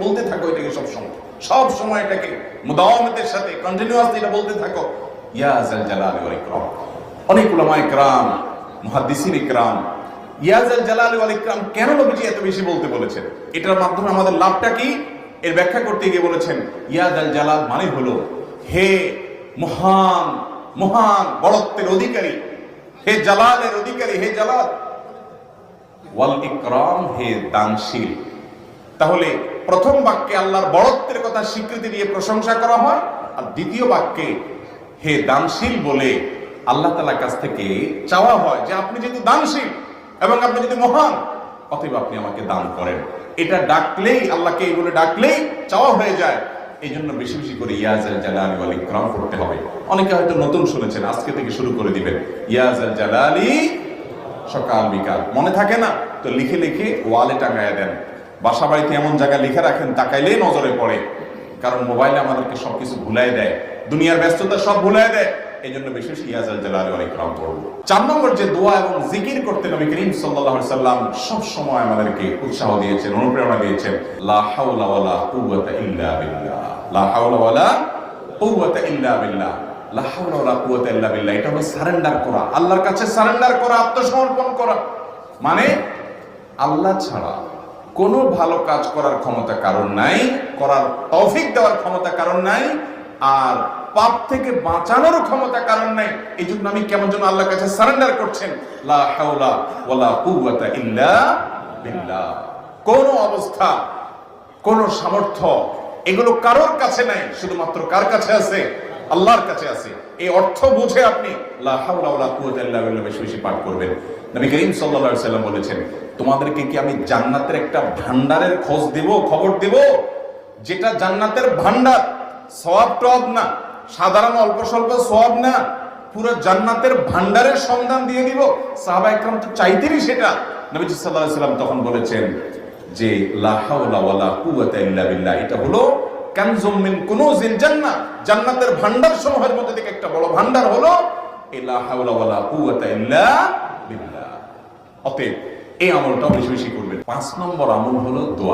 বলতে থাকো এটাকে সব সময় এটাকে মুদাওয়ামাতের সাথে কন্টিনিউয়াসলি এটা বলতে থাকো, ইয়া যাল জালালি ওয়াল ইকরাম। অনেক উলামা ইকরাম, মুহাদ্দিসিন ইকরাম ইয়া যাল জালালি ওয়াল ইকরাম কেন নবীজি এত বেশি বলতে বলেছেন, এটার মাধ্যমে আমাদের লাভটা কি, এর ব্যাখ্যা করতে গিয়ে বলেছেন ইয়া যাল জালাল মানে হলো হে মহান মহান বড়ত্বের অধিকারী, হে জালালের অধিকারী, হে জালাল, ওয়াল ইকরাম হে দানশীল। তাহলে প্রথম বাক্যে আল্লাহর বড়ত্বের কথা স্বীকৃতি দিয়ে প্রশংসা করা হয়, আর দ্বিতীয় বাক্যে হে দানশীল বলে আল্লাহ তাআলার কাছ থেকে চাওয়া হয় যে আপনি যেহেতু দানশীল এবং আপনি যদি মহান, অতএব আপনি আমাকে দান করেন। এটা ডাকলেই, আল্লাহকে এই বলে ডাকলেই চাওয়া হয়ে যায়। এই জন্য বেশি বেশি করে ইয়া যাল জালালি ওয়াল ইকরাম করতে হবে। অনেকে হয়তো নতুন শুনেছেন, আজকে থেকে শুরু করে দিবেন ইয়া যাল জালালি, সকাল বিকাল মনে থাকে না তো লিখে লিখে ওয়ালে টাঙায় দেন। বাসা বাড়িতে এমন জায়গায় লিখে রাখেন তাকাইলেই নজরে পড়ে, কারণ মোবাইলে আমাদেরকে সবকিছু ভুলাই দেয়, দুনিয়ার ব্যস্ততা সব ভুলাই দেয়। এই জন্য বেশি বেশি ইয়া যাল জালালি ওয়াল ইকরাম করব। 4 নম্বর যে দোয়া এবং জিকির করতে নবী করিম সাল্লাল্লাহু আলাইহি সাল্লাম সব সময় আমাদেরকে উৎসাহ দিয়েছেন, অনুপ্রেরণা দিয়েছেন। লা হাওলা ওয়ালা কুওয়াতা ইল্লা বিল্লাহ, লা হাওলা ওয়ালা কুওয়াতা ইল্লা বিল্লাহ, লা হাওলা ওয়ালা কুওয়াতা ইল্লা বিল্লাহ। এটা হলো সারেন্ডার করা, আল্লাহর কাছে সারেন্ডার করা, আত্মসমর্পণ করা। মানে আল্লাহ ছাড়া কোনো ভালো কাজ করার ক্ষমতা কারণ নাই, করার তৌফিক দেওয়ার ক্ষমতা কারণ নাই, আর পাপ থেকে বাঁচানোর ক্ষমতা কারণ নাই। এই জন্য আমি কেমন যেন আল্লাহর কাছে সারেন্ডার করছেন, লা হাওলা ওয়ালা কুওয়াতা ইল্লা বিল্লাহ। কোন অবস্থা, কোন সামর্থ্য এগুলো কারোর কাছে নাই, শুধুমাত্র কার কাছে আছে? আল্লাহর কাছে আছে। এই অর্থ বুঝে আপনি লা হাওলা ওয়ালা কুওয়াতা ইল্লা বিল্লাহ বেশি বেশি পাঠ করবেন। নবী করিম সাল্লাল্লাহু আলাইহি সাল্লাম বলেছেন, তোমাদেরকে কি আমি জান্নাতের একটা ভান্ডারের খোঁজ দেব, খবর দেব, যেটা জান্নাতের ভান্ডার, সওয়াব টওয়াব না, সাধারণ অল্প স্বল্প সওয়াব না, পুরো জান্নাতের ভান্ডারের সন্ধান দিয়ে দিব। সাহাবায়ে কেরাম তো চাইতেনই সেটা। নবী সাল্লাল্লাহু আলাইহি সাল্লাম তখন বলেছেন যে লা হাওলা ওয়ালা কুওয়াতা ইল্লা বিল্লাহ, এটা হলো কানজুম মিন কুনুজিল জান্নাহ, জান্নাতের ভান্ডার সমূহের মধ্যে থেকে একটা বড় ভান্ডার হলো লা হাওলা ওয়ালা কুওয়াতা ইল্লা বিল্লাহ। অতএব এই আমলটা বেশি বেশি করবেন। 5 নম্বর আমল হলো দোয়া।